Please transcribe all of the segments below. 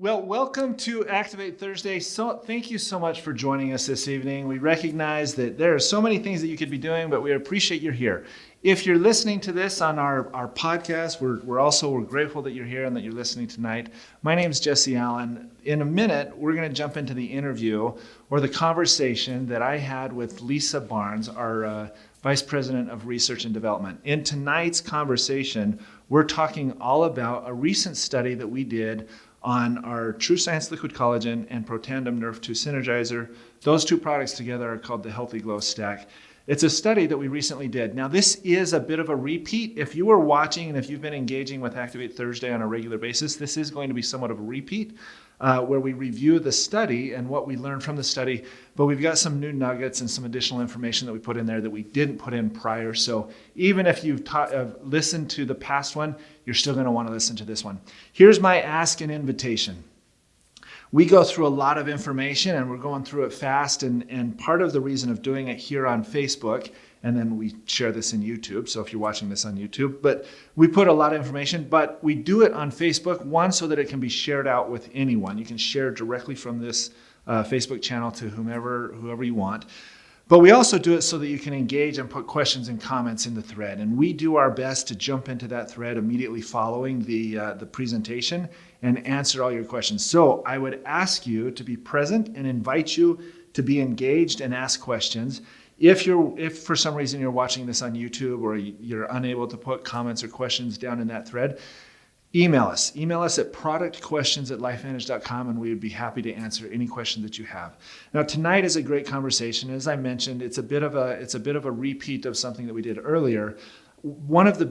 Well, welcome to Activate Thursday. So thank you so much for joining us this evening. We recognize that there are so many things that you could be doing, but we appreciate you're here. If you're listening to this on our podcast, we're grateful that you're here and that you're listening tonight. My name is Jesse Allen. In a minute, we're going to jump into the interview or the conversation that I had with Lisa Barnes, our Vice President of Research and Development. In tonight's conversation, we're talking all about a recent study that we did on our True Science Liquid Collagen and Protandim Nerve 2 Synergizer. Those two products together are called the Healthy Glow Stack. It's a study that we recently did. Now, this is a bit of a repeat. If you were watching and if you've been engaging with Activate Thursday on a regular basis, this is going to be somewhat of a repeat where we review the study and what we learned from the study, but we've got some new nuggets and some additional information that we put in there that we didn't put in prior. So even if you've listened to the past one, you're still going to want to listen to this one. Here's my ask and invitation. We go through a lot of information and we're going through it fast, and part of the reason of doing it here on Facebook, and then we share this in YouTube, so if you're watching this on YouTube, but we put a lot of information, but we do it on Facebook, one, so that it can be shared out with anyone. You can share directly from this Facebook channel to whoever you want. But we also do it so that you can engage and put questions and comments in the thread. And we do our best to jump into that thread immediately following the presentation and answer all your questions. So I would ask you to be present and invite you to be engaged and ask questions. If for some reason you're watching this on YouTube or you're unable to put comments or questions down in that thread, email us. Email us at productquestions@lifevantage.com, and we would be happy to answer any question that you have. Now, tonight is a great conversation. As I mentioned, it's a bit of a repeat of something that we did earlier. One of the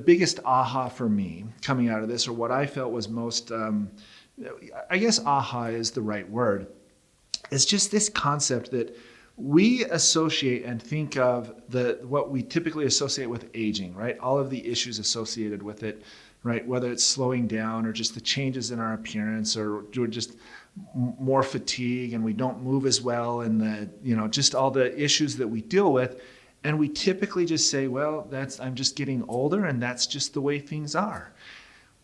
biggest aha for me coming out of this, or what I felt was most, I guess aha is the right word, is just this concept that we associate and think of what we typically associate with aging, right? All of the issues associated with it, right? Whether it's slowing down or just the changes in our appearance or just more fatigue and we don't move as well and just all the issues that we deal with. And we typically just say, well, I'm just getting older and that's just the way things are.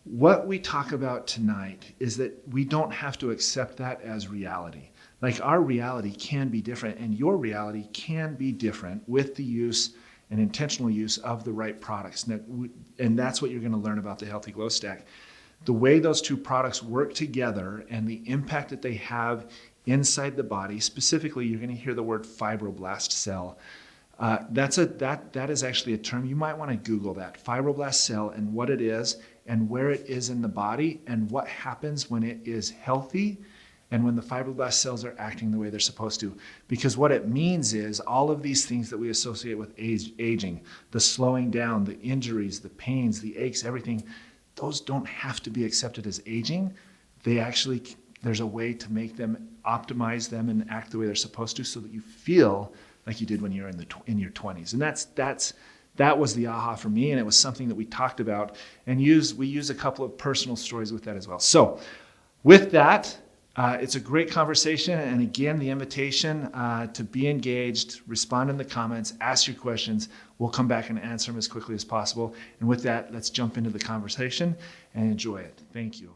What we talk about tonight is that we don't have to accept that as reality. Like, our reality can be different and your reality can be different with the use and intentional use of the right products. And that's what you're going to learn about the Healthy Glow Stack. The way those two products work together and the impact that they have inside the body. Specifically, you're going to hear the word fibroblast cell. That is actually a term. You might want to Google that, fibroblast cell, and what it is and where it is in the body and what happens when it is healthy and when the fibroblast cells are acting the way they're supposed to. Because what it means is all of these things that we associate with aging, the slowing down, the injuries, the pains, the aches, everything, those don't have to be accepted as aging. There's a way to make them, optimize them, and act the way they're supposed to so that you feel like you did when you're in your 20s. And that was the aha for me, and it was something that we talked about and we use a couple of personal stories with that as well. So with that, it's a great conversation, and again, the invitation to be engaged, respond in the comments, ask your questions. We'll come back and answer them as quickly as possible. And with that, let's jump into the conversation and enjoy it. Thank you.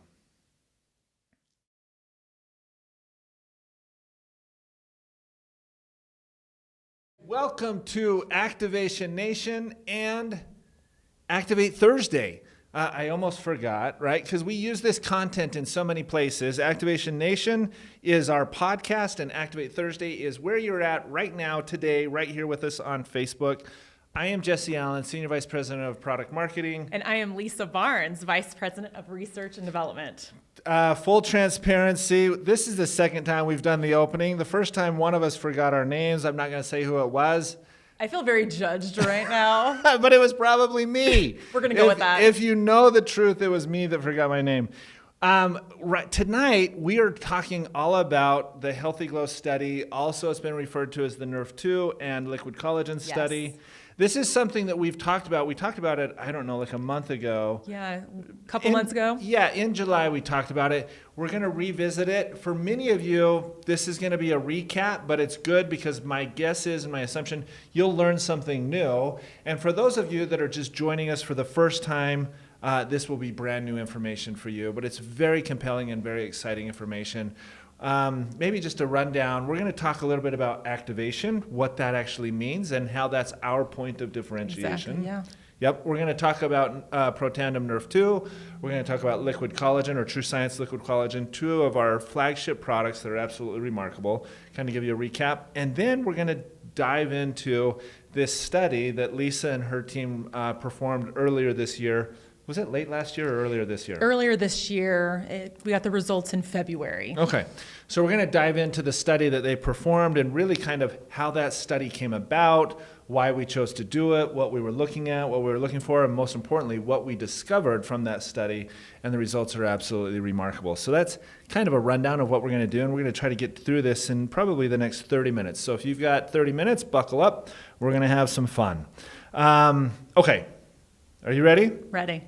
Welcome to Activation Nation and Activate Thursday. I almost forgot, right? Because we use this content in so many places. Activation Nation is our podcast, and Activate Thursday is where you're at right now, today, right here with us on Facebook. I am Jesse Allen, Senior Vice President of Product Marketing. And I am Lisa Barnes, Vice President of Research and Development. Full transparency, this is the second time we've done the opening. The first time one of us forgot our names. I'm not going to say who it was. I feel very judged right now. But it was probably me. We're going to go with that. If you know the truth, it was me that forgot my name. Right, tonight, we are talking all about the Healthy Glow study. Also, it's been referred to as the Nerve 2 and Liquid Collagen study. This is something that we've talked about. We talked about it, I don't know, like a month ago. Yeah, a couple months ago. Yeah, in July we talked about it. We're going to revisit it. For many of you, this is going to be a recap, but it's good because my guess is and my assumption, you'll learn something new. And for those of you that are just joining us for the first time, this will be brand new information for you, but it's very compelling and very exciting information. Maybe just a rundown. We're going to talk a little bit about activation, what that actually means, and how that's our point of differentiation. Exactly, yeah. Yep, we're going to talk about Protandim Nerf 2. We're going to talk about liquid collagen or True Science liquid collagen, two of our flagship products that are absolutely remarkable. Kind of give you a recap. And then we're going to dive into this study that Lisa and her team performed earlier this year. Was it late last year or earlier this year? Earlier this year, we got the results in February. Okay, so we're going to dive into the study that they performed and really kind of how that study came about, why we chose to do it, what we were looking at, what we were looking for, and most importantly, what we discovered from that study, and the results are absolutely remarkable. So that's kind of a rundown of what we're going to do, and we're going to try to get through this in probably the next 30 minutes. So if you've got 30 minutes, buckle up. We're going to have some fun. Okay, are you ready? Ready.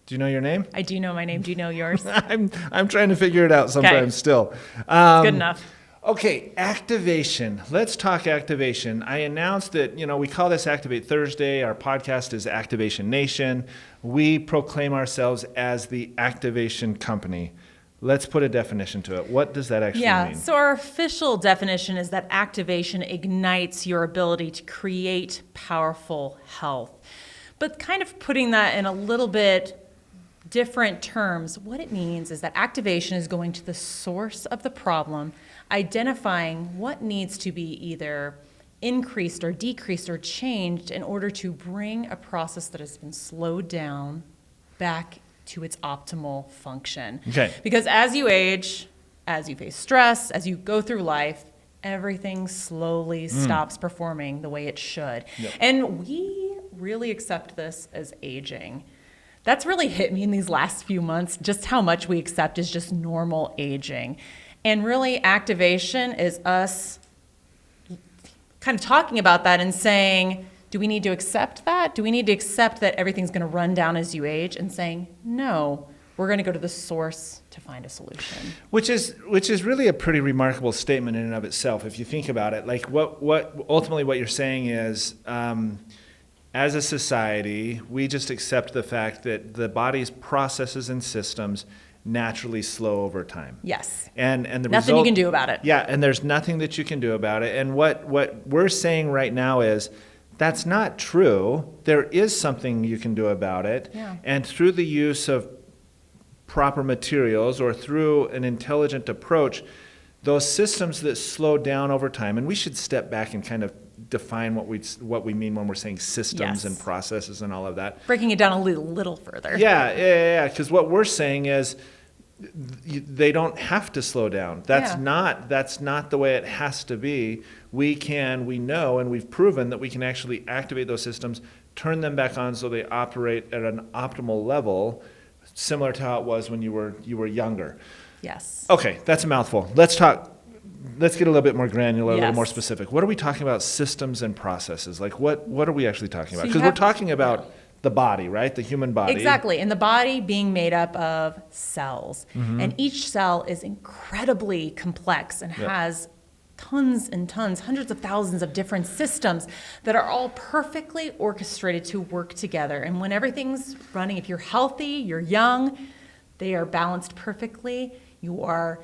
Do you know your name? I do know my name. Do you know yours? I'm trying to figure it out sometimes still. Good enough. Okay, activation. Let's talk activation. I announced that, we call this Activate Thursday. Our podcast is Activation Nation. We proclaim ourselves as the activation company. Let's put a definition to it. What does that actually mean? Yeah, so our official definition is that activation ignites your ability to create powerful health. But kind of putting that in a little bit different terms, what it means is that activation is going to the source of the problem, identifying what needs to be either increased or decreased or changed in order to bring a process that has been slowed down back to its optimal function. Okay. Because as you age, as you face stress, as you go through life, everything slowly stops performing the way it should. Yep. And we really accept this as aging. That's really hit me in these last few months, just how much we accept is just normal aging. And really, activation is us kind of talking about that and saying, do we need to accept that? Do we need to accept that everything's going to run down as you age? And saying, no, we're going to go to the source to find a solution. Which is really a pretty remarkable statement in and of itself, if you think about it. Like what ultimately what you're saying is, as a society, we just accept the fact that the body's processes and systems naturally slow over time. Yes. And the Nothing result, you can do about it. Yeah, and there's nothing that you can do about it. And what we're saying right now is that's not true. There is something you can do about it. Yeah. And through the use of proper materials or through an intelligent approach, those systems that slow down over time, and we should step back and kind of define what we mean when we're saying systems Yes. and processes and all of that. Breaking it down a little further. Yeah. Because what we're saying is they don't have to slow down. That's not the way it has to be. We know, and we've proven that we can actually activate those systems, turn them back on so they operate at an optimal level, similar to how it was when you were younger. Yes. Okay, that's a mouthful. Let's get a little bit more granular, a little Yes. more specific. What are we talking about systems and processes? Like what are we actually talking about? So you Because we're have- talking about the body, right? The human body. Exactly. And the body being made up of cells. And each cell is incredibly complex and Yep. has tons and tons, hundreds of thousands of different systems that are all perfectly orchestrated to work together. And when everything's running, if you're healthy, you're young, they are balanced perfectly. You are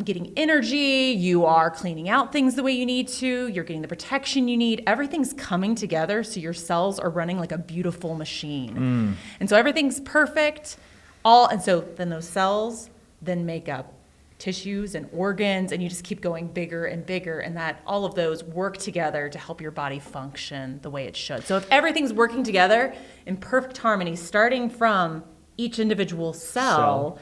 getting energy, you are cleaning out things the way you need to, you're getting the protection you need. Everything's coming together so your cells are running like a beautiful machine. And so everything's perfect. And so then those cells then make up tissues and organs, and you just keep going bigger and bigger, and that all of those work together to help your body function the way it should. So if everything's working together in perfect harmony, starting from each individual cell,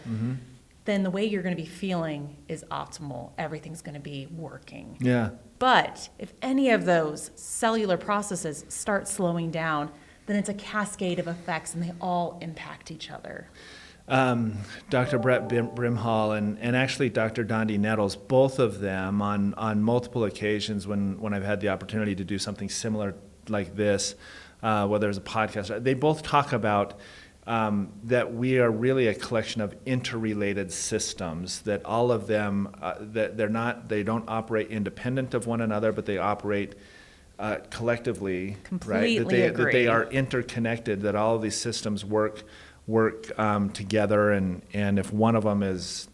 then the way you're going to be feeling is optimal. Everything's going to be working. Yeah. But if any of those cellular processes start slowing down, then it's a cascade of effects, and they all impact each other. Dr. Brett Brimhall and actually Dr. Dondi Nettles, both of them on multiple occasions when I've had the opportunity to do something similar like this, whether it's a podcast, they both talk about that we are really a collection of interrelated systems, that all of them, they don't operate independent of one another, but they operate collectively, Completely right? That they agree. are interconnected, that all of these systems work work together, and if one of them is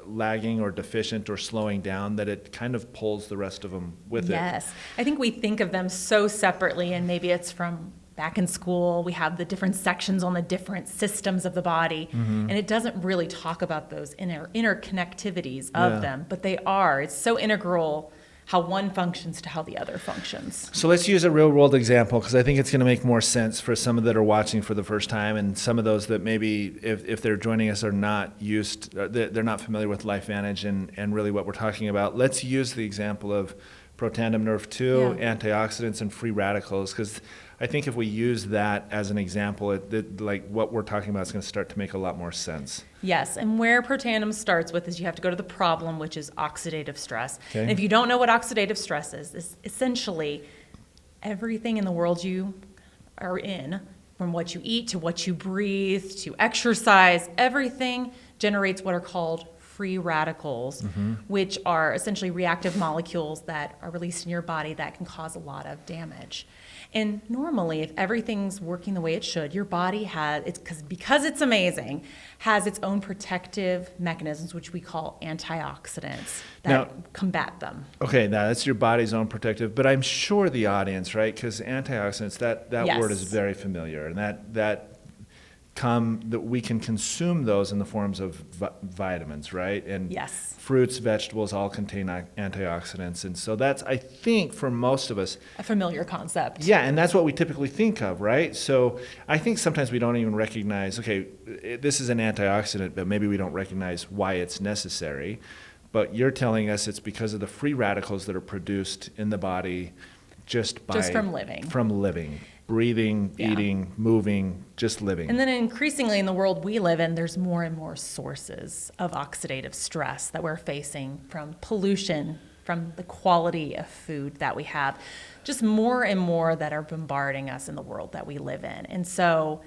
lagging or deficient or slowing down, that it kind of pulls the rest of them with it. Yes. I think we think of them so separately, and maybe it's from back in school, we have the different sections on the different systems of the body, and it doesn't really talk about those interconnectivities of them, but they are. It's so integral how one functions to how the other functions. So let's use a real world example, because I think it's going to make more sense for some that are watching for the first time, and some of those that maybe if they're joining us are not they're not familiar with LifeVantage and really what we're talking about. Let's use the example of protandem nerve 2, antioxidants, and free radicals, because I think if we use that as an example, like what we're talking about is going to start to make a lot more sense. Yes, and where protandem starts with is you have to go to the problem, which is oxidative stress. Okay. And if you don't know what oxidative stress is, it's essentially everything in the world you are in, from what you eat to what you breathe to exercise, everything generates what are called free radicals, which are essentially reactive molecules that are released in your body that can cause a lot of damage. And normally, if everything's working the way it should, your body because it's amazing, has its own protective mechanisms, which we call antioxidants, that combat them. Okay, now that's your body's own protective, but I'm sure the audience, right? Because antioxidants, that Yes. word is very familiar, and that we can consume those in the forms of vitamins, right? And Yes. fruits, vegetables all contain antioxidants, and so that's, I think, for most of us, A familiar concept. yeah, and that's what we typically think of, right? So I think sometimes we don't even recognize, okay, this is an antioxidant, but maybe we don't recognize why it's necessary. But you're telling us it's because of the free radicals that are produced in the body just from living. From living, breathing, eating, moving, just living. And then increasingly in the world we live in, there's more and more sources of oxidative stress that we're facing, from pollution, from the quality of food that we have, just more and more that are bombarding us in the world that we live in. And so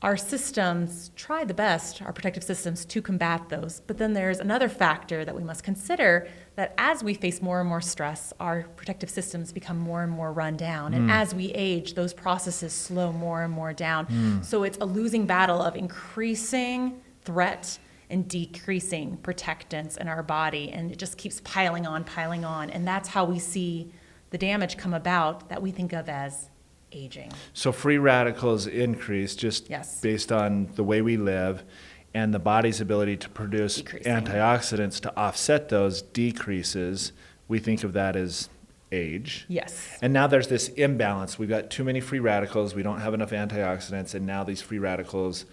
our systems try the best, our protective systems, to combat those. But then there's another factor that we must consider, that as we face more and more stress, our protective systems become more and more run down. And as we age, those processes slow more and more down. So it's a losing battle of increasing threat and decreasing protectants in our body. And it just keeps piling on. And that's how we see the damage come about that we think of as aging. So free radicals increase just based on the way we live, and the body's ability to produce antioxidants to offset those decreases. We think of that as age. Yes. And now there's this imbalance. We've got too many free radicals. We don't have enough antioxidants, and now these free radicals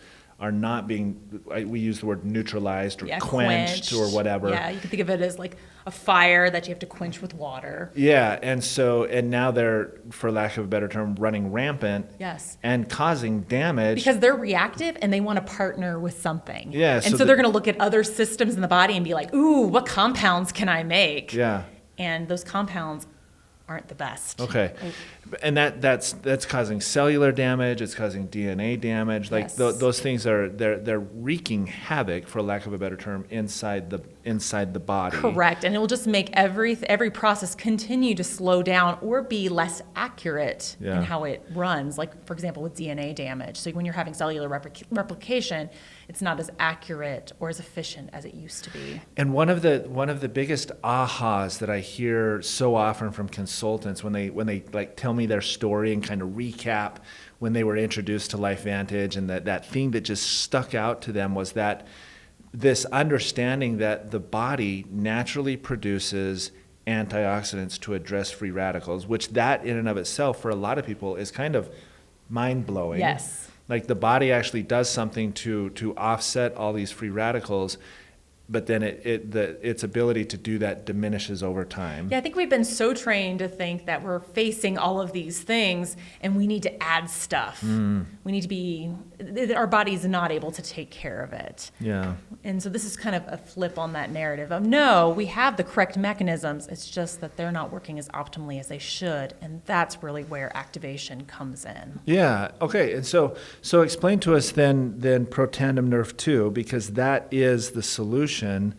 are not being, we use the word neutralized or quenched or whatever. Yeah, you can think of it as like a fire that you have to quench with water. Yeah, and now they're, for lack of a better term, running rampant. Yes. And causing damage. Because they're reactive and they want to partner with something. Yeah. And so they're going to look at other systems in the body and be like, ooh, what compounds can I make? Yeah. And those compounds aren't the best. Okay. And that's causing cellular damage, it's causing DNA damage. Like those things they're wreaking havoc, for lack of a better term, inside the body. Correct. And it will just make every process continue to slow down or be less accurate in how it runs. Like, for example, with DNA damage. So when you're having cellular replication, it's not as accurate or as efficient as it used to be. And one of the biggest ahas that I hear so often from consultants when they like tell me their story and kind of recap when they were introduced to LifeVantage, and that thing that just stuck out to them was that this understanding that the body naturally produces antioxidants to address free radicals, which that in and of itself for a lot of people is kind of mind-blowing. Yes. Like the body actually does something to offset all these free radicals, but then its ability to do that diminishes over time. Yeah, I think we've been so trained to think that we're facing all of these things and we need to add stuff. We need to be, our body's not able to take care of it. Yeah. And so this is kind of a flip on that narrative of, no, we have the correct mechanisms, it's just that they're not working as optimally as they should, and that's really where activation comes in. Yeah, okay, and so explain to us then protandem nerve 2, because that is the solution,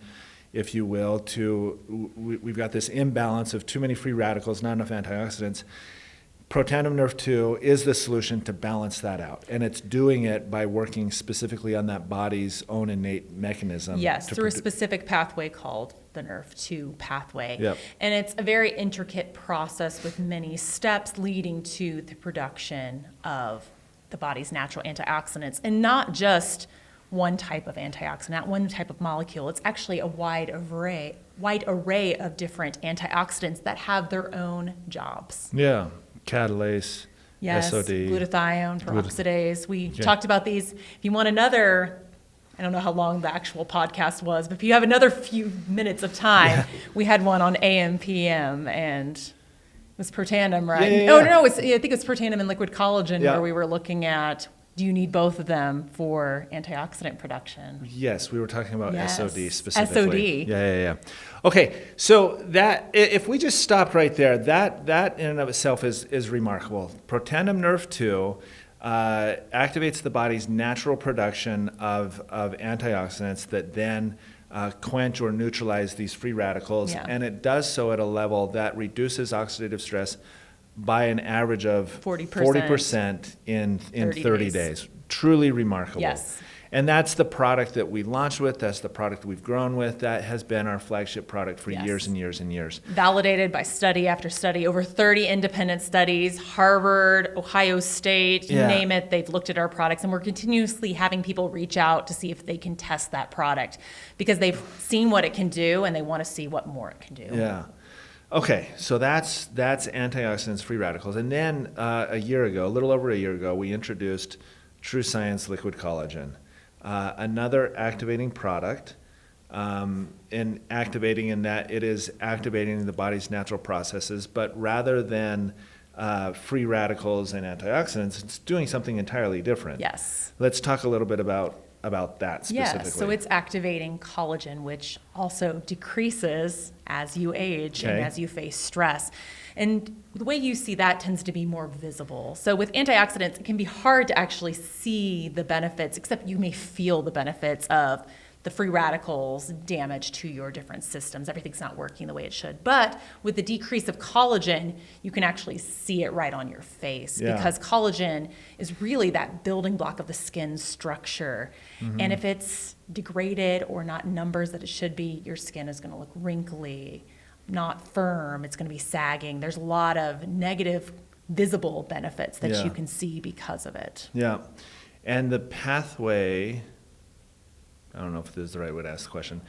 if you will, to, we've got this imbalance of too many free radicals, not enough antioxidants. Protandim Nerve 2 is the solution to balance that out. And it's doing it by working specifically on that body's own innate mechanism. Yes, through a specific pathway called the Nerve 2 pathway. Yep. And it's a very intricate process with many steps leading to the production of the body's natural antioxidants. And not just one type of antioxidant, one type of molecule. It's actually a wide array of different antioxidants that have their own jobs. Yeah, catalase, Yes, SOD. glutathione, peroxidase. We talked about these. If you want another, I don't know how long the actual podcast was, but if you have another few minutes of time, we had one on AM/PM, and it was Protandim, right? Yeah. Oh, no, I think it's Protandim and liquid collagen Yeah. where we were looking at, do you need both of them for antioxidant production? Yes, we were talking about Yes. SOD specifically. SOD. Yeah. Okay, so that if we just stopped right there, that in and of itself is remarkable. Protandim Nerve 2 activates the body's natural production of antioxidants that then quench or neutralize these free radicals, Yeah. and it does so at a level that reduces oxidative stress by an average of 40% in 30 days. Truly remarkable. Yes. And that's the product that we launched with. That's the product we've grown with. That has been our flagship product for Yes. years and years and years. Validated by study after study, over 30 independent studies, Harvard, Ohio State, you Yeah. name it, they've looked at our products, and we're continuously having people reach out to see if they can test that product because they've seen what it can do and they want to see what more it can do. Yeah. Okay, so that's antioxidants, free radicals. And then a little over a year ago, we introduced True Science Liquid Collagen, another activating product, and activating in that it is activating the body's natural processes, but rather than free radicals and antioxidants, it's doing something entirely different. Yes. Let's talk a little bit about that specifically. Yes, so it's activating collagen, which also decreases as you age and Okay. as you face stress. And the way you see that tends to be more visible. So with antioxidants, it can be hard to actually see the benefits, except you may feel the benefits of the free radicals damage to your different systems. Everything's not working the way it should. But with the decrease of collagen, you can actually see it right on your face because collagen is really that building block of the skin structure. Mm-hmm. And if it's degraded or not in numbers that it should be, your skin is going to look wrinkly, not firm. It's going to be sagging. There's a lot of negative visible benefits that you can see because of it. Yeah. And the pathway, I don't know if this is the right way to ask the question.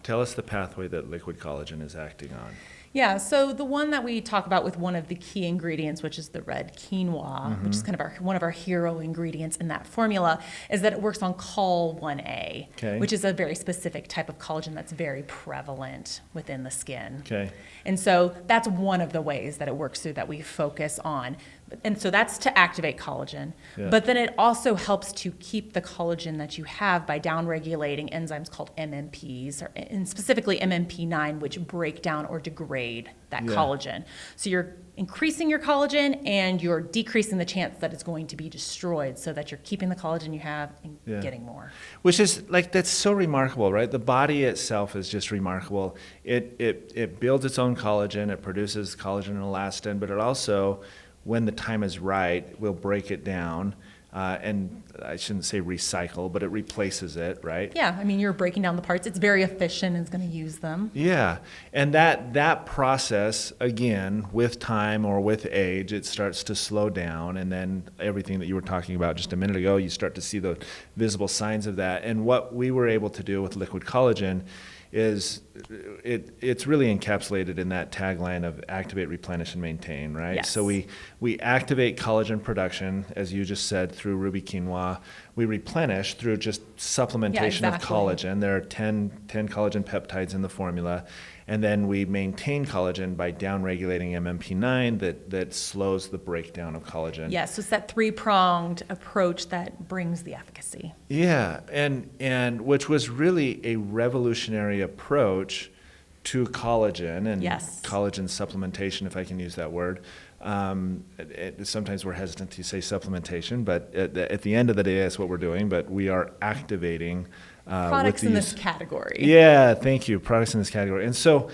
Tell us the pathway that liquid collagen is acting on. Yeah, so the one that we talk about with one of the key ingredients, which is the red quinoa, which is kind of one of our hero ingredients in that formula, is that it works on Col1A, which is a very specific type of collagen that's very prevalent within the skin. Okay. And so that's one of the ways that it works through that we focus on. And so that's to activate collagen. Yeah. But then it also helps to keep the collagen that you have by downregulating enzymes called MMPs, and specifically MMP9, which break down or degrade that collagen. So you're increasing your collagen and you're decreasing the chance that it's going to be destroyed so that you're keeping the collagen you have and getting more. Which is that's so remarkable, right? The body itself is just remarkable. It builds its own collagen, it produces collagen and elastin, but it also, when the time is right, will break it down. And I shouldn't say recycle, but it replaces it, right? Yeah, I mean, you're breaking down the parts. It's very efficient and it's going to use them. Yeah, and that process, again, with time or with age, it starts to slow down, and then everything that you were talking about just a minute ago, you start to see the visible signs of that. And what we were able to do with liquid collagen is it's really encapsulated in that tagline of activate, replenish, and maintain, right? Yes. So we activate collagen production, as you just said, through ruby quinoa. We replenish through just supplementation of collagen. There are 10 collagen peptides in the formula. And then we maintain collagen by downregulating MMP9 that slows the breakdown of collagen. Yes, so it's that three-pronged approach that brings the efficacy. Yeah, and which was really a revolutionary approach to collagen and collagen supplementation, if I can use that word. Sometimes we're hesitant to say supplementation, but at the end of the day, that's what we're doing. But we are activating products in this category. Yeah, thank you. Products in this category. And so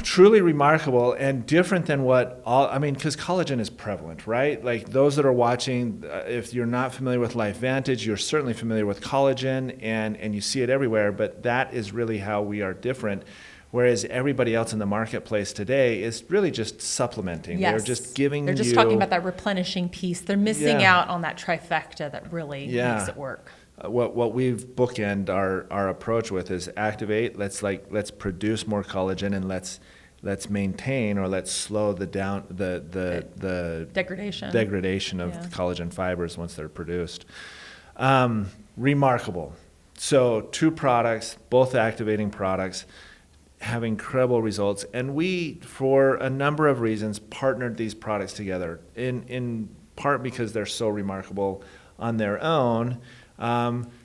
Truly remarkable and different than because collagen is prevalent, right? Like those that are watching, if you're not familiar with LifeVantage, you're certainly familiar with collagen and you see it everywhere, but that is really how we are different. Whereas everybody else in the marketplace today is really just supplementing. Yes. They're just giving They're just talking about that replenishing piece. They're missing out on that trifecta that really makes it work. What we've bookend our approach with is activate. Let's produce more collagen and let's maintain or let's slow the degradation of collagen fibers once they're produced. Remarkable. So 2 products, both activating products, have incredible results, and we, for a number of reasons, partnered these products together. In part because they're so remarkable on their own.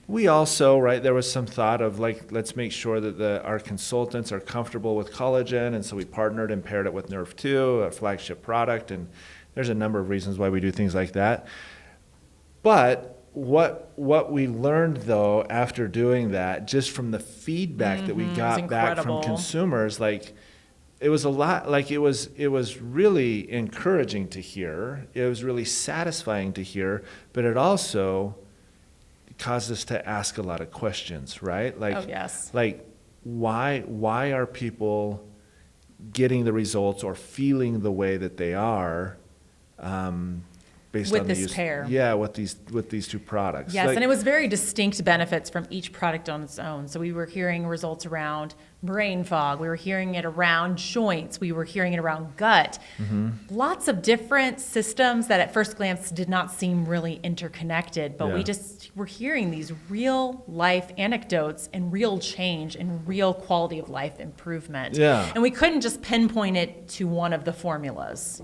We also, there was some thought of let's make sure that our consultants are comfortable with collagen, and so we partnered and paired it with Nerve 2, a flagship product, and there's a number of reasons why we do things like that. But what we learned though after doing that, just from the feedback that we got back from consumers, it was a lot. It was really encouraging to hear. It was really satisfying to hear, but it also caused us to ask a lot of questions, right? Why are people getting the results or feeling the way that they are based with on this pair? Yeah, with these 2 products. Yes, and it was very distinct benefits from each product on its own. So we were hearing results around brain fog. We were hearing it around joints. We were hearing it around gut. Lots of different systems that at first glance did not seem really interconnected, but we just were hearing these real life anecdotes and real change and real quality of life improvement. Yeah. And we couldn't just pinpoint it to one of the formulas.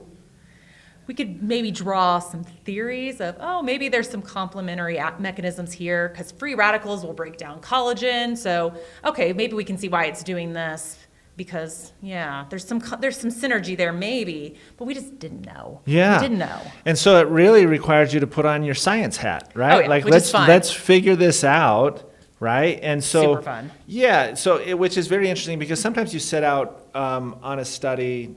We could maybe draw some theories of, maybe there's some complementary mechanisms here because free radicals will break down collagen. So, okay, maybe we can see why it's doing this because, there's some synergy there maybe, but we just didn't know. Yeah. We didn't know. And so it really requires you to put on your science hat, right? Which is fun. Let's figure this out, right? And so super fun. Yeah, which is very interesting because sometimes you set out on a study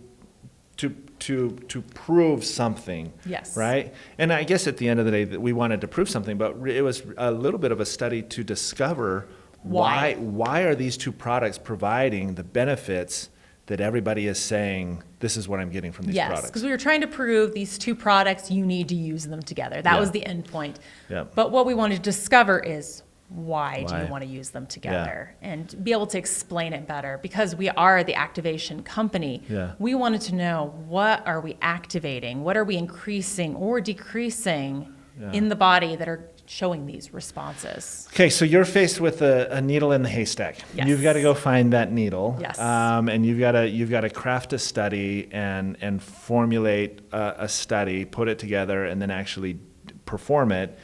to prove something. Yes. Right? And I guess at the end of the day that we wanted to prove something, but it was a little bit of a study to discover why are these 2 products providing the benefits that everybody is saying, this is what I'm getting from these products. Yes, because we were trying to prove these 2 products, you need to use them together. That was the end point. Yeah. But what we wanted to discover is why do you want to use them together and be able to explain it better, because we are the activation company. We wanted to know, what are we activating, what are we increasing or decreasing in the body that are showing these responses. Okay, so you're faced with a needle in the haystack. Yes. You've got to go find that needle. Yes. And you've got to craft a study and formulate a study, put it together, and then actually perform it,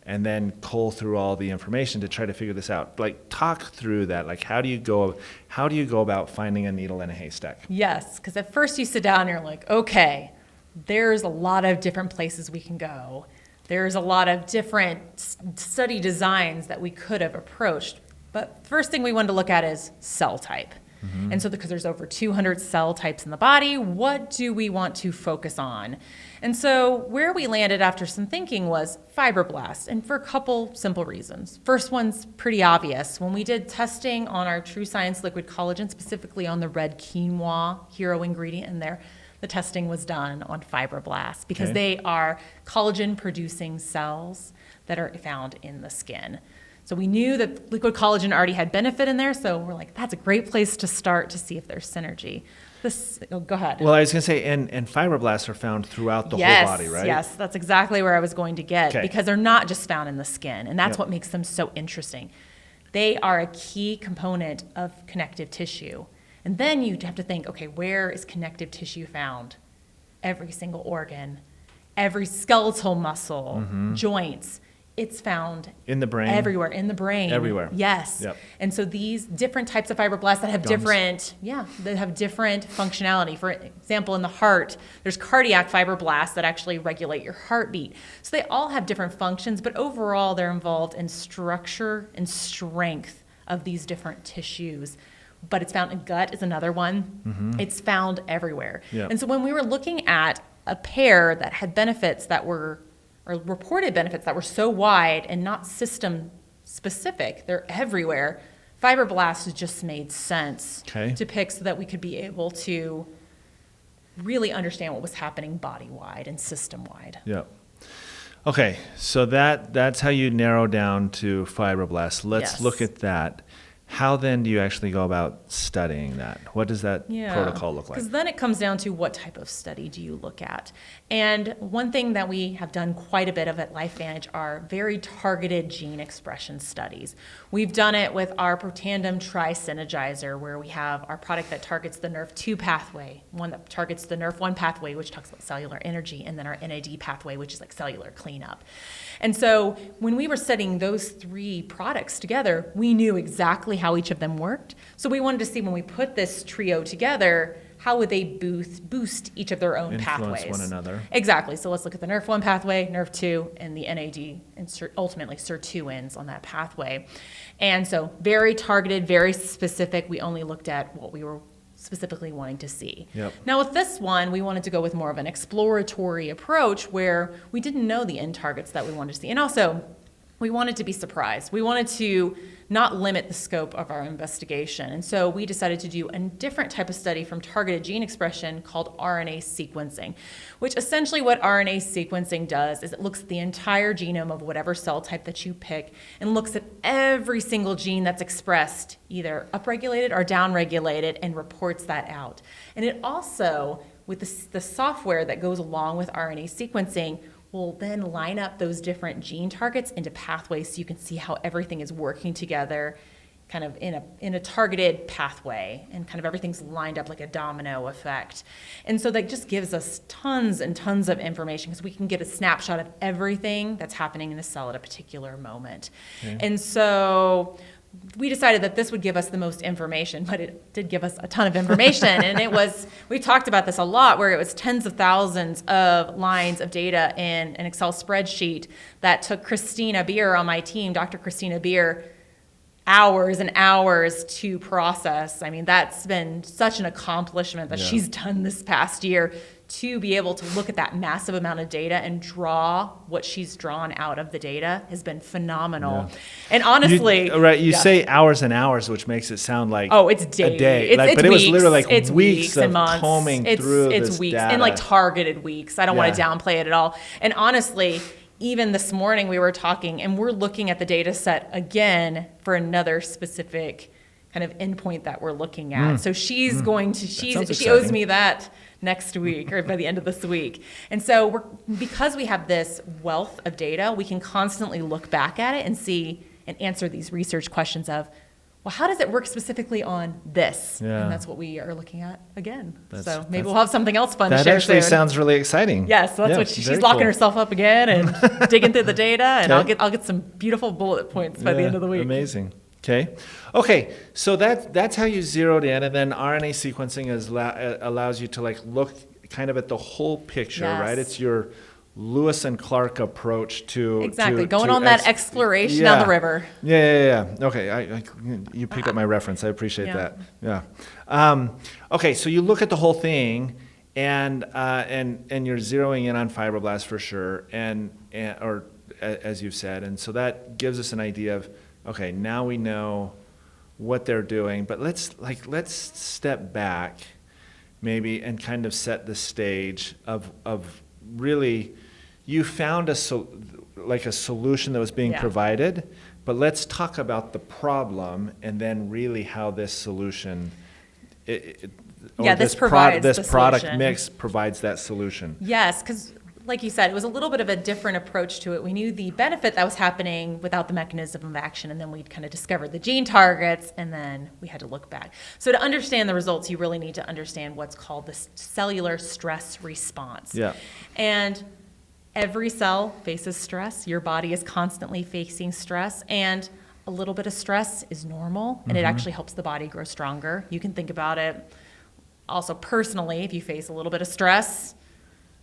and then cull through all the information to try to figure this out. Talk through that. How do you go about finding a needle in a haystack? Yes, because at first you sit down and you're like, okay, there's a lot of different places we can go. There's a lot of different study designs that we could have approached. But first thing we wanted to look at is cell type. And so because there's over 200 cell types in the body, what do we want to focus on? And so where we landed after some thinking was fibroblasts, and for a couple simple reasons. First one's pretty obvious. When we did testing on our True Science liquid collagen, specifically on the red quinoa hero ingredient in there, the testing was done on fibroblasts because they are collagen-producing cells that are found in the skin. So we knew that liquid collagen already had benefit in there, so we're like, that's a great place to start to see if there's synergy. Go ahead. Well, I was going to say, and fibroblasts are found throughout the whole body, right? Yes, that's exactly where I was going to get, because they're not just found in the skin, and that's what makes them so interesting. They are a key component of connective tissue. And then you have to think, okay, where is connective tissue found? Every single organ, every skeletal muscle, joints. It's found in the brain, everywhere, in the brain, everywhere. Yes. Yep. And so these different types of fibroblasts that have different functionality. For example, in the heart, there's cardiac fibroblasts that actually regulate your heartbeat. So they all have different functions, but overall they're involved in structure and strength of these different tissues. but it's found in gut is another one. It's found everywhere. Yep. And so when we were looking at a pair that had benefits that were, or reported benefits that were so wide and not system specific, they're everywhere, fibroblasts just made sense to pick so that we could be able to really understand what was happening body-wide and system-wide. Yeah. Okay, so that's how you narrow down to fibroblasts. Let's look at that. How then do you actually go about studying that? What does that protocol look like? Because then it comes down to what type of study do you look at. And one thing that we have done quite a bit of at LifeVantage are very targeted gene expression studies. We've done it with our Protandem Tri-Synergizer, where we have our product that targets the NRF2 pathway, one that targets the NRF1 pathway, which talks about cellular energy, and then our NAD pathway, which is like cellular cleanup. And so when we were studying those three products together, we knew exactly how each of them worked. So we wanted to see when we put this trio together, how would they boost each of their own pathways? Influence one another. Exactly. So let's look at the NRF1 pathway, NRF2, and the NAD, and ultimately sirtuins on that pathway. And so very targeted, very specific. We only looked at what we were specifically wanting to see. Yep. Now with this one, we wanted to go with more of an exploratory approach where we didn't know the end targets that we wanted to see. And also, we wanted to be surprised. We wanted to not limit the scope of our investigation. And so we decided to do a different type of study from targeted gene expression called RNA sequencing, which essentially what RNA sequencing does is it looks at the entire genome of whatever cell type that you pick and looks at every single gene that's expressed, either upregulated or downregulated, and reports that out. And it also, with the software that goes along with RNA sequencing, will then line up those different gene targets into pathways so you can see how everything is working together kind of in a targeted pathway, and kind of everything's lined up like a domino effect. And so that just gives us tons and tons of information because we can get a snapshot of everything that's happening in a cell at a particular moment. Okay. And so we decided that this would give us the most information, but it did give us a ton of information. And it was, we talked about this a lot, where it was tens of thousands of lines of data in an Excel spreadsheet that took Christina Beer on my team, Dr. Christina Beer, hours and hours to process. I mean, that's been such an accomplishment that she's done this past year, to be able to look at that massive amount of data and draw what she's drawn out of the data has been phenomenal. Yeah. And honestly, you say hours and hours, which makes it sound like it's days. A day. It's but weeks. It was literally like it's weeks of and months. combing through it's this weeks data. and like targeted weeks. I don't want to downplay it at all. And honestly, even this morning we were talking and we're looking at the data set again for another specific kind of endpoint that we're looking at. So she's going to, she owes me that next week or by the end of this week. And so because we have this wealth of data, we can constantly look back at it and see and answer these research questions of, well, how does it work specifically on this? Yeah. And that's what we are looking at again. So maybe we'll have something else fun to share That actually soon. sounds really exciting. Yes, that's what she's locking herself up again and digging through the data, and I'll get some beautiful bullet points by the end of the week. Amazing. Okay, so that's how you zeroed in, and then RNA sequencing allows you to like look kind of at the whole picture, right? It's your Lewis and Clark approach to going on that exploration down the river. Yeah. Okay, you picked up my reference. I appreciate that. Yeah. Okay, so you look at the whole thing, and you're zeroing in on fibroblasts for sure, or as you've said, and so that gives us an idea of, okay, now we know what they're doing, but let's step back maybe and kind of set the stage of really, you found a solution that was being provided, but let's talk about the problem and then really how this solution this product mix provides that solution. Yes, because like you said, it was a little bit of a different approach to it. We knew the benefit that was happening without the mechanism of action, and then we kind of discovered the gene targets, and then we had to look back. So to understand the results, you really need to understand what's called the cellular stress response. Yeah. And every cell faces stress. Your body is constantly facing stress, and a little bit of stress is normal, and it actually helps the body grow stronger. You can think about it also personally. If you face a little bit of stress,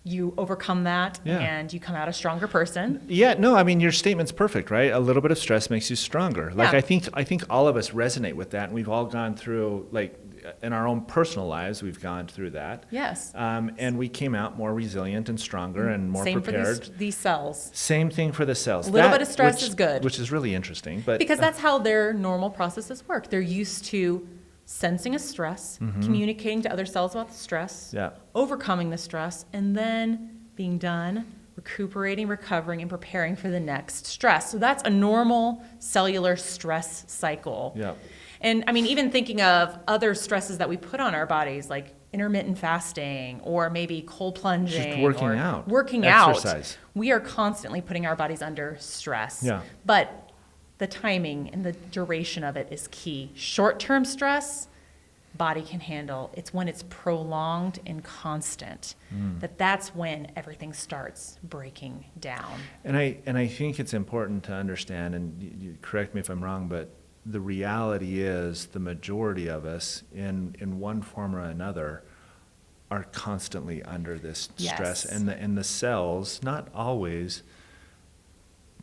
you overcome that and you come out a stronger person. Yeah, no, I mean, your statement's perfect, right? A little bit of stress makes you stronger. Like, Yeah. I think all of us resonate with that, and we've all gone through, like, in our own personal lives, we've gone through that. Yes. And we came out more resilient and stronger and more Same prepared. for these cells. Same thing for the cells. A little bit of stress is good. Which is really interesting. But Because that's how their normal processes work. They're used to sensing a stress, communicating to other cells about the stress, overcoming the stress, and then being done, recuperating, recovering, and preparing for the next stress. So that's a normal cellular stress cycle. Yeah. And I mean, even thinking of other stresses that we put on our bodies, like intermittent fasting or maybe cold plunging. Just working or out. Working Exercise. out. We are constantly putting our bodies under stress. Yeah. But the timing and the duration of it is key. Short-term stress, body can handle. It's when it's prolonged and constant that's when everything starts breaking down. And I think it's important to understand, and you correct me if I'm wrong, but the reality is the majority of us in one form or another are constantly under this stress. Yes. And the cells, not always,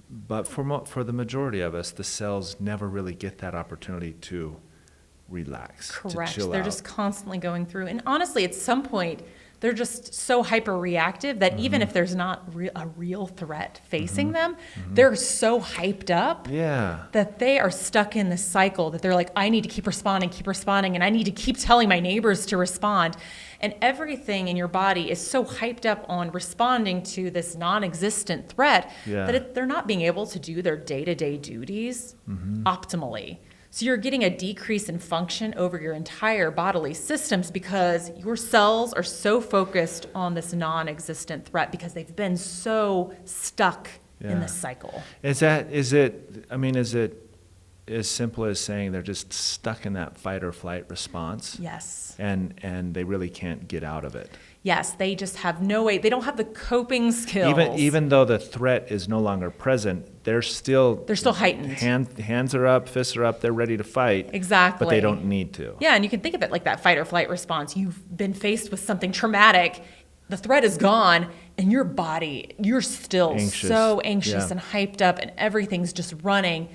but for the majority of us, the cells never really get that opportunity to relax, Correct. to chill They're out. just constantly going through. And honestly, at some point, they're just so hyper-reactive that even if there's not a real threat facing them, they're so hyped up that they are stuck in this cycle that they're like, I need to keep responding, and I need to keep telling my neighbors to respond. And everything in your body is so hyped up on responding to this non-existent threat that they're not being able to do their day-to-day duties optimally. So you're getting a decrease in function over your entire bodily systems because your cells are so focused on this non-existent threat because they've been so stuck in this cycle. Is it as simple as saying they're just stuck in that fight or flight response? Yes. And they really can't get out of it. Yes, they just have no way. They don't have the coping skills. Even though the threat is no longer present, they're still heightened. Hands are up, fists are up. They're ready to fight. Exactly. But they don't need to. Yeah, and you can think of it like that fight or flight response. You've been faced with something traumatic. The threat is gone, and your body, you're still so anxious and hyped up, and everything's just running,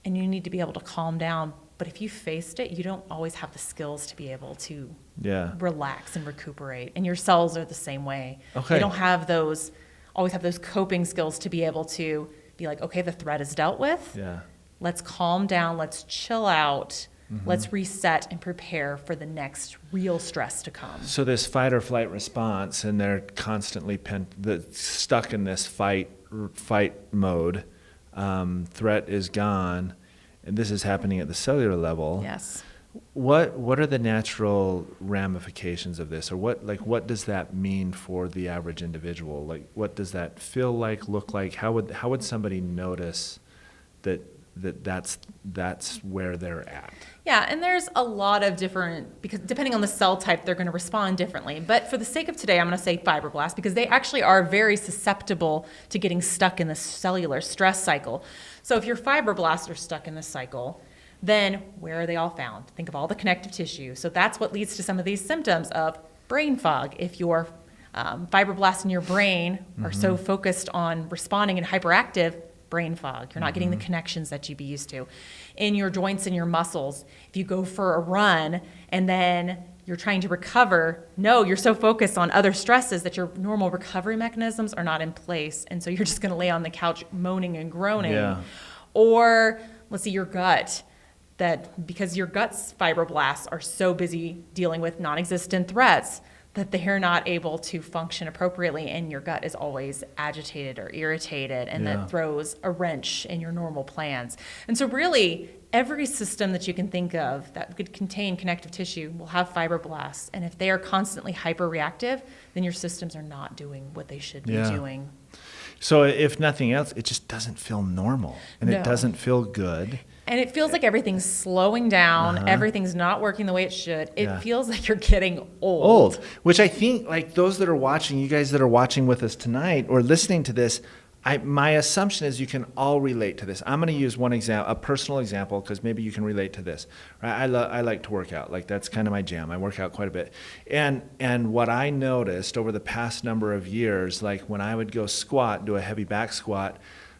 and you need to be able to calm down. But if you faced it, you don't always have the skills to be able to relax and recuperate. And your cells are the same way. Okay. They don't have always have those coping skills to be able to be like, okay, the threat is dealt with. Yeah. Let's calm down. Let's chill out. Let's reset and prepare for the next real stress to come. So this fight or flight response, and they're constantly stuck in this fight mode. Threat is gone. And this is happening at the cellular level. Yes. What are the natural ramifications of this, or what does that mean for the average individual? Like, what does that feel like, look like? How would somebody notice that's where they're at? Yeah, and there's a lot of different, because depending on the cell type, they're going to respond differently. But for the sake of today, I'm going to say fibroblasts because they actually are very susceptible to getting stuck in the cellular stress cycle. So if your fibroblasts are stuck in this cycle, then where are they all found? Think of all the connective tissue. So that's what leads to some of these symptoms of brain fog. If your fibroblasts in your brain are so focused on responding and hyperactive, brain fog. You're not getting the connections that you'd be used to. In your joints and your muscles, if you go for a run and then you're trying to recover, you're so focused on other stresses that your normal recovery mechanisms are not in place. And so you're just going to lay on the couch moaning and groaning. Yeah. Or let's see, your gut, that because your gut's fibroblasts are so busy dealing with non-existent threats that they're not able to function appropriately, and your gut is always agitated or irritated, and that throws a wrench in your normal plans. And so really, every system that you can think of that could contain connective tissue will have fibroblasts, and if they are constantly hyperreactive, then your systems are not doing what they should be doing. So if nothing else, it just doesn't feel normal, and No. it doesn't feel good. And it feels like everything's slowing down, everything's not working the way it should. It feels like you're getting old. Which I think, like, those that are watching, you guys that are watching with us tonight or listening to this, my assumption is you can all relate to this. I'm going to use one example, a personal example, because maybe you can relate to this. Right? I like to work out. Like that's kind of my jam. I work out quite a bit. And what I noticed over the past number of years, like when I would go squat, do a heavy back squat,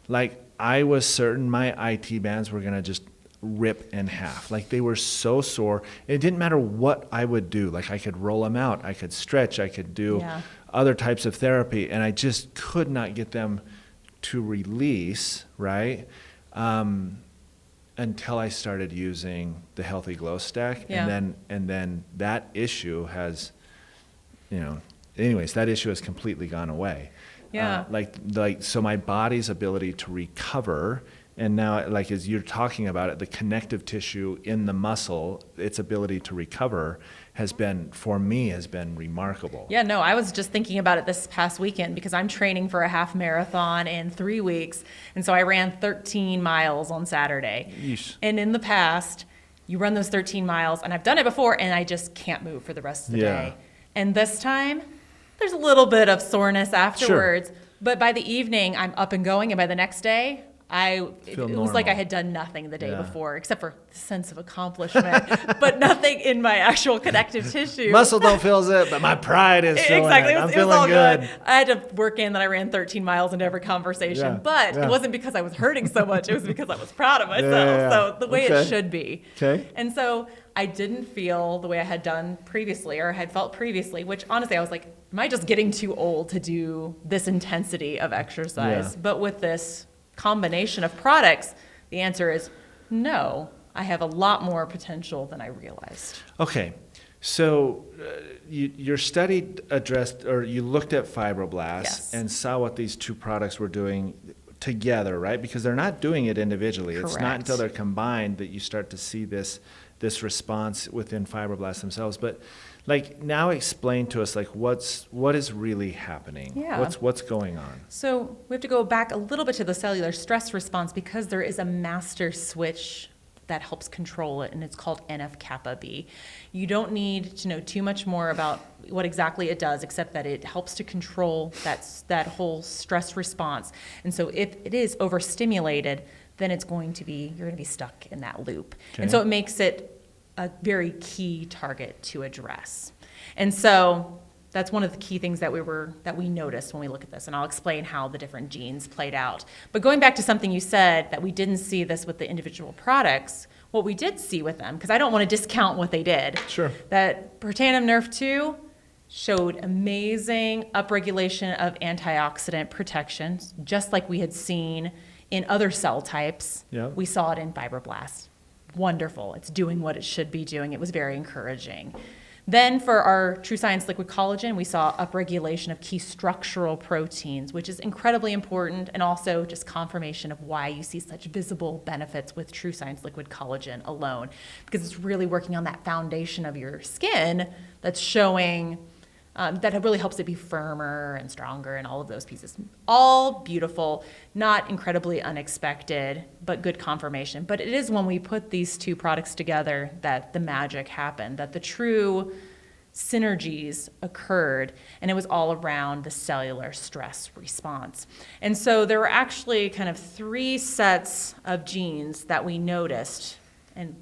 like I was certain my IT bands were going to just rip in half. Like they were so sore. It didn't matter what I would do. Like I could roll them out. I could stretch. I could do other types of therapy. And I just could not get them to release, right? Until I started using the Healthy Glow Stack. And then that issue has, that issue has completely gone away. Yeah. So my body's ability to recover, and now like as you're talking about it, the connective tissue in the muscle, its ability to recover has been remarkable. Yeah, no, I was just thinking about it this past weekend because I'm training for a half marathon in 3 weeks. And so I ran 13 miles on Saturday. Yeesh. And in the past, you run those 13 miles, and I've done it before, and I just can't move for the rest of the day. And this time, there's a little bit of soreness afterwards. Sure. But by the evening, I'm up and going, and by the next day, it was like I had done nothing the day before, except for the sense of accomplishment, but nothing in my actual connective tissue. Muscle don't feel it, but my pride is feeling exactly. it. I'm feeling all good. I had to work in that I ran 13 miles in every conversation, but it wasn't because I was hurting so much. It was because I was proud of myself. So the way it should be. Okay. And so I didn't feel the way I had done previously or had felt previously, which honestly I was like, am I just getting too old to do this intensity of exercise? Yeah. But with this combination of products, the answer is no. I have a lot more potential than I realized. Okay, so your study addressed, or you looked at fibroblasts and saw what these two products were doing together, right? Because they're not doing it individually. Correct. It's not until they're combined that you start to see this response within fibroblasts themselves. But like now explain to us like what is really happening? Yeah. What's going on? So we have to go back a little bit to the cellular stress response because there is a master switch that helps control it, and it's called NF-kappa B. You don't need to know too much more about what exactly it does, except that it helps to control that whole stress response. And so if it is overstimulated, then you're going to be stuck in that loop. Okay. And so it makes it a very key target to address. And so that's one of the key things that we noticed when we look at this, and I'll explain how the different genes played out. But going back to something you said, that we didn't see this with the individual products, what we did see with them, because I don't want to discount what they did, sure, that Protandim Nerf2 showed amazing upregulation of antioxidant protections, just like we had seen in other cell types. Yep. We saw it in fibroblasts. Wonderful. It's doing what it should be doing. It was very encouraging. Then for our True Science Liquid Collagen, we saw upregulation of key structural proteins, which is incredibly important, and also just confirmation of why you see such visible benefits with True Science Liquid Collagen alone, because it's really working on that foundation of your skin that's showing that really helps it be firmer and stronger and all of those pieces. All beautiful, not incredibly unexpected, but good confirmation. But it is when we put these two products together that the magic happened, that the true synergies occurred, and it was all around the cellular stress response. And so there were actually kind of 3 sets of genes that we noticed, and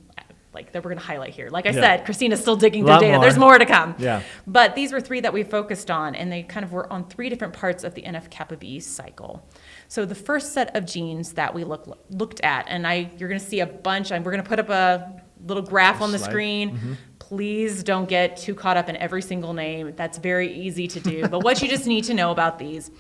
that we're going to highlight here. Like I said, Christina's still digging through data. There's more to come. Yeah. But these were 3 that we focused on, and they kind of were on 3 different parts of the NF-kappa B cycle. So the first set of genes that we looked at, and you're going to see a bunch. We're going to put up a little graph on the screen. Mm-hmm. Please don't get too caught up in every single name. That's very easy to do. But what you just need to know about these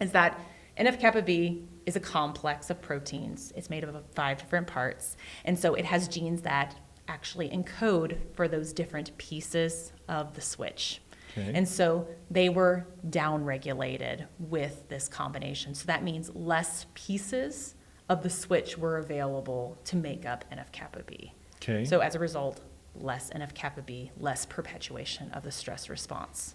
is that NF-kappa B is a complex of proteins. It's made up of 5 different parts. And so it has genes that actually encode for those different pieces of the switch. Okay. And so they were downregulated with this combination. So that means less pieces of the switch were available to make up NF-kappa B. Okay. So as a result, less NF-kappa B, less perpetuation of the stress response.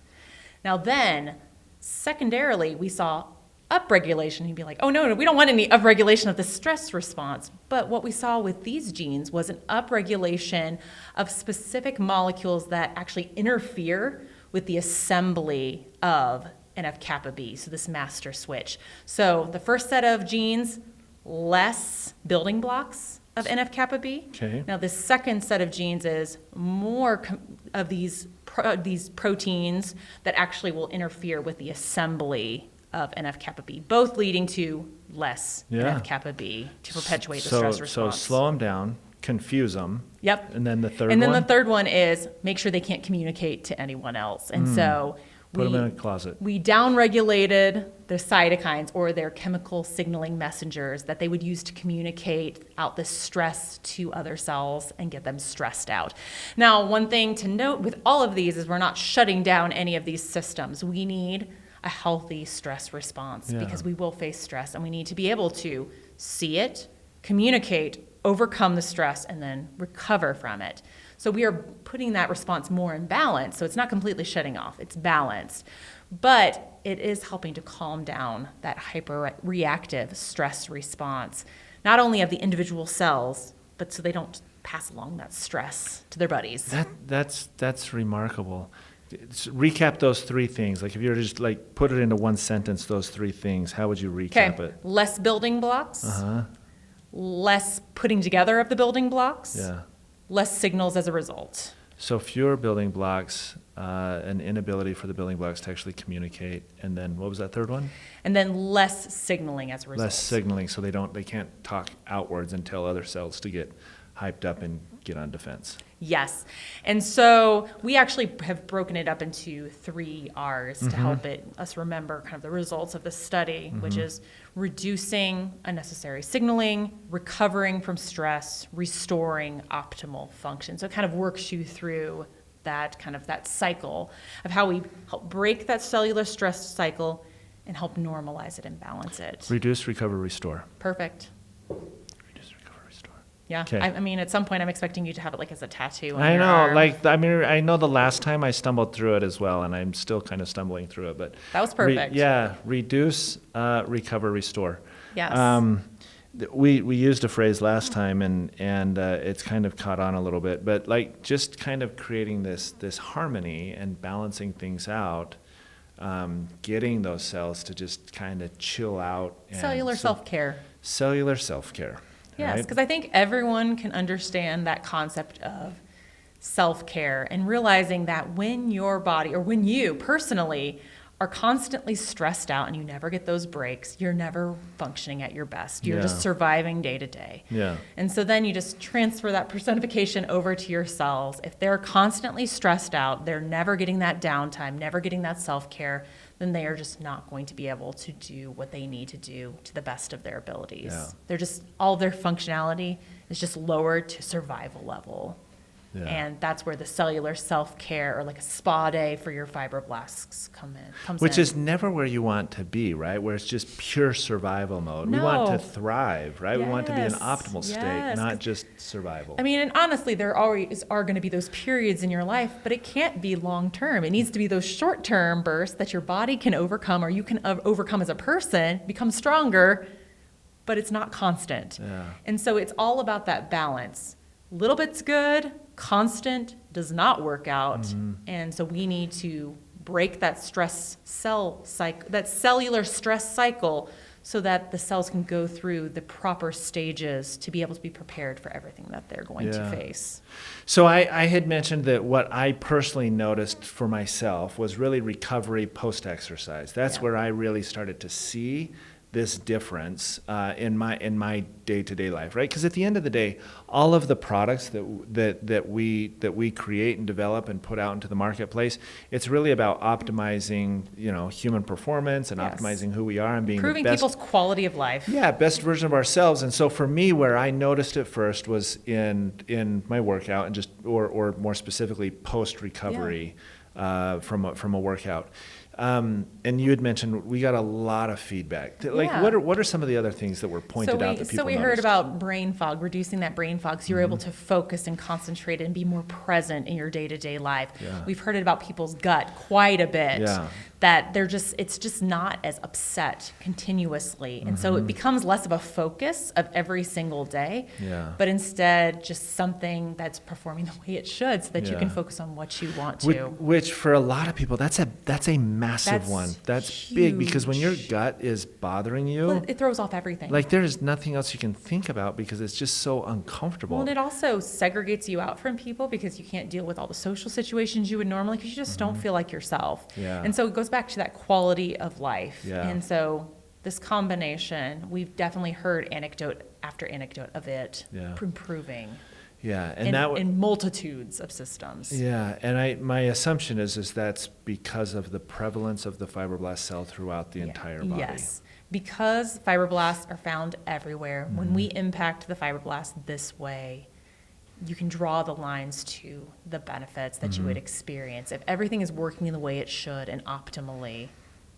Now then, secondarily, we saw upregulation. You'd be like, oh no, we don't want any upregulation of the stress response. But what we saw with these genes was an upregulation of specific molecules that actually interfere with the assembly of NF-kappa B, so this master switch. So the first set of genes, less building blocks of NF-kappa B. Okay. Now the second set of genes is more of these proteins that actually will interfere with the assembly of NF-kappa B, both leading to less NF-kappa B to perpetuate the stress response. So slow them down, confuse them. Yep. And then the third one? And then the third one is make sure they can't communicate to anyone else. And so put them in a closet. We downregulated the cytokines, or their chemical signaling messengers that they would use to communicate out the stress to other cells and get them stressed out. Now, one thing to note with all of these is we're not shutting down any of these systems. We need a healthy stress response because we will face stress, and we need to be able to see it, communicate, overcome the stress, and then recover from it. So we are putting that response more in balance. So it's not completely shutting off, it's balanced. But it is helping to calm down that hyperreactive stress response, not only of the individual cells, but so they don't pass along that stress to their buddies. That's remarkable. Recap those three things. Like if you were to just like put it into one sentence, those three things, how would you recap it? Less building blocks, less putting together of the building blocks, less signals as a result. So fewer building blocks, an inability for the building blocks to actually communicate, and then what was that third one? And then less signaling as a result. Less signaling, so they can't talk outwards and tell other cells to get hyped up and get on defense. Yes. And so we actually have broken it up into 3 R's to help us remember kind of the results of the study, which is reducing unnecessary signaling, recovering from stress, restoring optimal function. So it kind of works you through that cycle of how we help break that cellular stress cycle and help normalize it and balance it. Reduce, recover, restore. Perfect. Yeah, Okay. I mean, at some point, I'm expecting you to have it like as a tattoo. On I your know, arm. I know the last time I stumbled through it as well, and I'm still kind of stumbling through it, but. That was perfect. Reduce, recover, restore. Yes. We used a phrase last time, and it's kind of caught on a little bit, but like just kind of creating this harmony and balancing things out, getting those cells to just kind of chill out. Cellular self-care. Cellular self-care. Yes, because I think everyone can understand that concept of self-care and realizing that when your body, or when you personally are constantly stressed out and you never get those breaks, you're never functioning at your best. You're just surviving day to day. Yeah. And so then you just transfer that personification over to your cells. If they're constantly stressed out, they're never getting that downtime, never getting that self-care, then they are just not going to be able to do what they need to do to the best of their abilities. Yeah. They're just, all their functionality is just lowered to survival level. Yeah. And that's where the cellular self-care, or like a spa day for your fibroblasts, comes Which in. is never where you want to be, right? Where it's just pure survival mode. No. We want to thrive, right? We want to be in Yes, optimal state, yes. not just survival. I mean, and honestly, there always are going to be those periods in your life, but it can't be long term. It needs to be those short term bursts that your body can overcome, or you can overcome as a person, become stronger, but it's not constant. Yeah. And so it's all about that balance. Little bit's good, constant does not work out. And so we need to break that that cellular stress cycle, so that the cells can go through the proper stages to be able to be prepared for everything that they're going to face. So I had mentioned that what I personally noticed for myself was really recovery post-exercise. That's where I really started to see this difference in my day-to-day life, right? Because at the end of the day, all of the products that we create and develop and put out into the marketplace, it's really about optimizing, human performance and optimizing who we are and being improving the best, people's quality of life. Yeah, best version of ourselves. And so for me, where I noticed it first was in my workout, and just or more specifically post-recovery from a workout. And you had mentioned we got a lot of feedback. Like, what are some of the other things that were pointed out that people So we noticed? heard about brain fog, reducing that brain fog, so you're able to focus and concentrate and be more present in your day-to-day life. Yeah. We've heard about people's gut quite a bit. Yeah. That it's just not as upset continuously. And so it becomes less of a focus of every single day, but instead just something that's performing the way it should, so that you can focus on what you want to. Which for a lot of people, that's a massive one. That's big, because when your gut is bothering you, well, it throws off everything. like there's nothing else you can think about because it's just so uncomfortable. Well, and it also segregates you out from people because you can't deal with all the social situations you would normally, because you just don't feel like yourself. Yeah. And so it goes back to that quality of life. Yeah. And so this combination, we've definitely heard anecdote after anecdote of it improving. Yeah, and in multitudes of systems. Yeah, and my assumption is that's because of the prevalence of the fibroblast cell throughout the entire body. Yes, because fibroblasts are found everywhere. When we impact the fibroblast this way, you can draw the lines to the benefits that you would experience. If everything is working the way it should and optimally,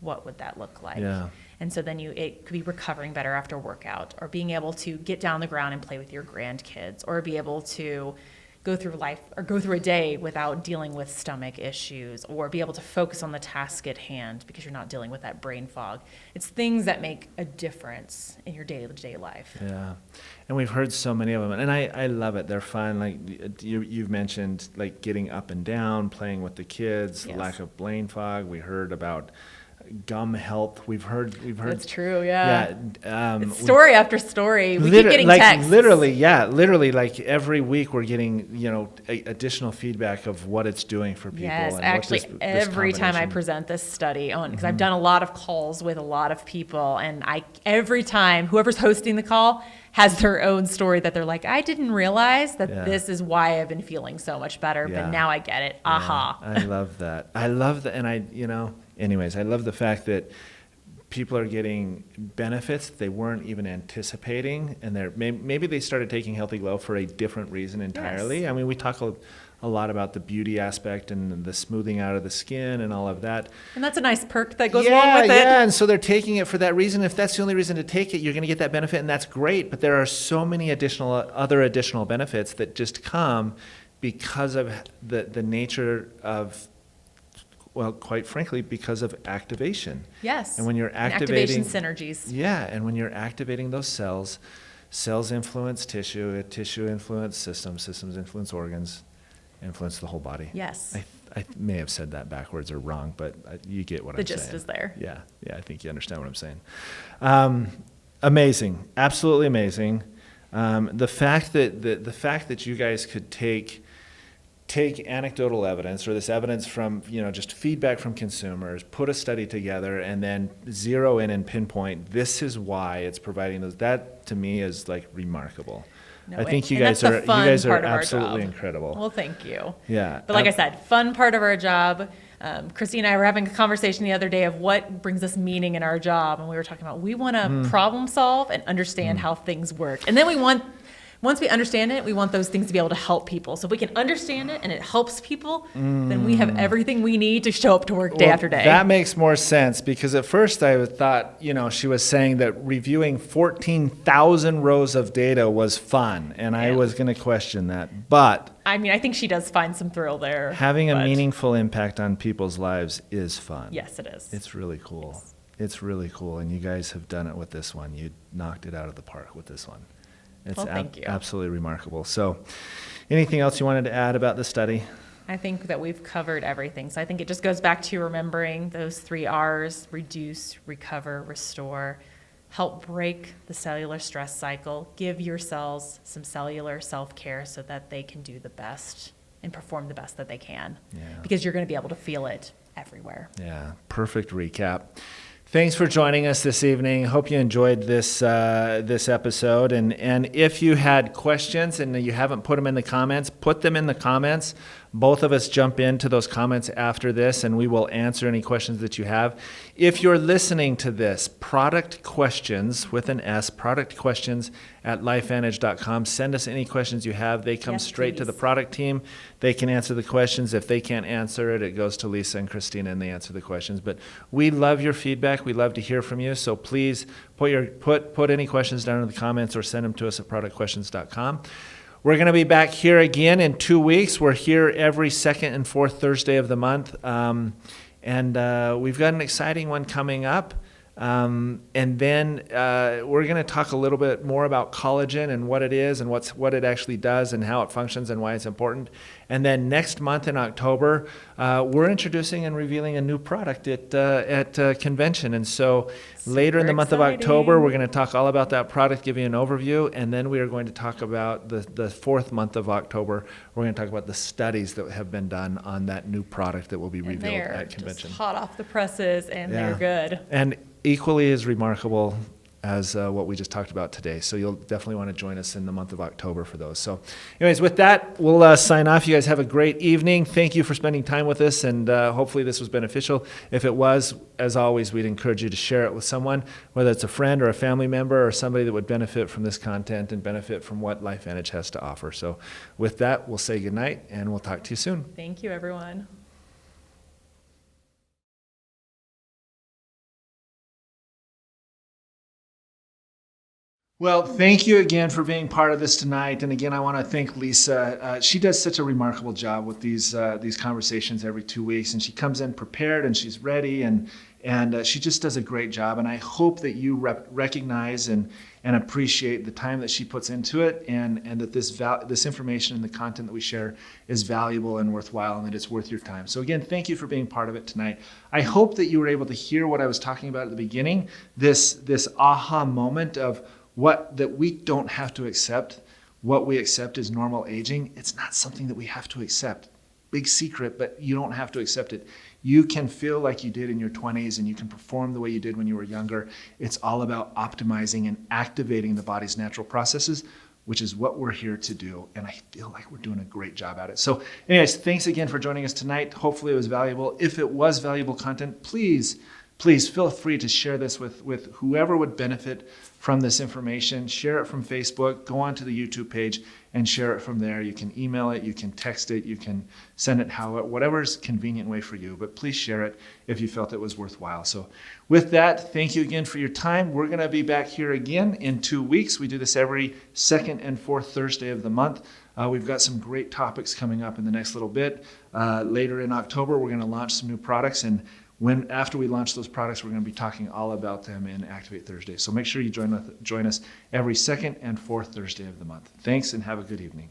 what would that look like? Yeah. And so then it could be recovering better after workout, or being able to get down the ground and play with your grandkids, or be able to go through life or go through a day without dealing with stomach issues, or be able to focus on the task at hand because you're not dealing with that brain fog. It's things that make a difference in your day-to-day life. Yeah, and we've heard so many of them, and I love it. They're fun. Like you've mentioned, like getting up and down, playing with the kids, Yes. lack of brain fog. We heard about gum health. We've heard. That's true, yeah. It's story after story. We keep getting texts. Literally, like every week we're getting, additional feedback of what it's doing for people. Yes, and actually, this every time I combination- present this study on, because I've done a lot of calls with a lot of people, and every time whoever's hosting the call has their own story that they're like, I didn't realize that this is why I've been feeling so much better, but now I get it. Aha. I love that. And anyways, I love the fact that people are getting benefits they weren't even anticipating, and maybe they started taking Healthy Glow for a different reason entirely. Yes. I mean, we talk a lot about the beauty aspect and the smoothing out of the skin and all of that. And that's a nice perk that goes along with it. Yeah, and so they're taking it for that reason. If that's the only reason to take it, you're going to get that benefit, and that's great. But there are so many other additional benefits that just come because of the nature of, well, quite frankly, because of activation. Yes. And when you're And activating activation synergies. Yeah, and when you're activating those cells influence tissue, tissue influence systems influence organs, influence the whole body. Yes. I may have said that backwards or wrong, but you get what I'm saying. The gist is there. Yeah, I think you understand what I'm saying. Amazing, absolutely amazing. The fact that you guys could take anecdotal evidence, or this evidence from, just feedback from consumers, put a study together, and then zero in and pinpoint, this is why it's providing those. That to me is like remarkable. No I way. think you And guys that's are the fun part of our absolutely job. incredible. Well, thank you. Yeah. But like I said, fun part of our job. Christine and I were having a conversation the other day of what brings us meaning in our job. And we were talking about, we want to problem solve and understand how things work. And then once we understand it, we want those things to be able to help people. So if we can understand it and it helps people, then we have everything we need to show up to work day after day. That makes more sense, because at first I thought, she was saying that reviewing 14,000 rows of data was fun, and I was going to question that. But I mean, I think she does find some thrill there. having a meaningful impact on people's lives is fun. Yes, it is. It's really cool. Yes. It's really cool, and you guys have done it with this one. You knocked it out of the park with this one. It's thank you. Absolutely remarkable. So, anything else you wanted to add about the study? I think that we've covered everything. So I think it just goes back to remembering those 3 R's: reduce, recover, restore. Help break the cellular stress cycle. Give your cells some cellular self-care so that they can do the best and perform the best that they can. Yeah. Because you're going to be able to feel it everywhere. Yeah, perfect recap. Thanks for joining us this evening. Hope you enjoyed this episode. And if you had questions and you haven't put them in the comments, put them in the comments. Both of us jump into those comments after this, and we will answer any questions that you have. If you're listening to this, product questions with an S, product questions at LifeVantage.com. Send us any questions you have. They come straight to the product team. They can answer the questions. If they can't answer it, it goes to Lisa and Christina, and they answer the questions. But we love your feedback. We love to hear from you. So please put any questions down in the comments, or send them to us at productquestions.com. We're going to be back here again in 2 weeks. We're here every second and fourth Thursday of the month. And we've got an exciting one coming up. And then we're going to talk a little bit more about collagen and what it is and what it actually does and how it functions and why it's important. And then next month in October, we're introducing and revealing a new product at convention. And so later in the month of October, we're going to talk all about that product, give you an overview, and then we are going to talk about the fourth month of October. We're going to talk about the studies that have been done on that new product that will be revealed at convention. Just hot off the presses, and they're good. And equally as remarkable as what we just talked about today. So you'll definitely want to join us in the month of October for those. So anyways, with that, we'll sign off. You guys have a great evening. Thank you for spending time with us, and hopefully this was beneficial. If it was, as always, we'd encourage you to share it with someone, whether it's a friend or a family member or somebody that would benefit from this content and benefit from what LifeVantage has to offer. So with that, we'll say goodnight, and we'll talk to you soon. Thank you, everyone. Well, thank you again for being part of this tonight. And again, I want to thank Lisa. She does such a remarkable job with these conversations every 2 weeks, and she comes in prepared and she's ready, and she just does a great job. And I hope that you recognize and appreciate the time that she puts into it, and that this information and the content that we share is valuable and worthwhile, and that it's worth your time. So again, thank you for being part of it tonight. I hope that you were able to hear what I was talking about at the beginning, this aha moment of that we don't have to accept. What we accept is normal aging. It's not something that we have to accept. Big secret, but you don't have to accept it. You can feel like you did in your 20s, and you can perform the way you did when you were younger. It's all about optimizing and activating the body's natural processes, which is what we're here to do. And I feel like we're doing a great job at it. So anyways, thanks again for joining us tonight. Hopefully it was valuable. If it was valuable content, please feel free to share this with whoever would benefit from this information. Share it from Facebook, go onto the YouTube page and share it from there. You can email it, you can text it, you can send it whatever's convenient way for you, but please share it if you felt it was worthwhile. So with that, thank you again for your time. We're going to be back here again in 2 weeks. We do this every second and fourth Thursday of the month. We've got some great topics coming up in the next little bit. Later in October, we're going to launch some new products, and after we launch those products, we're going to be talking all about them in Activate Thursday. So make sure you join us every second and fourth Thursday of the month. Thanks, and have a good evening.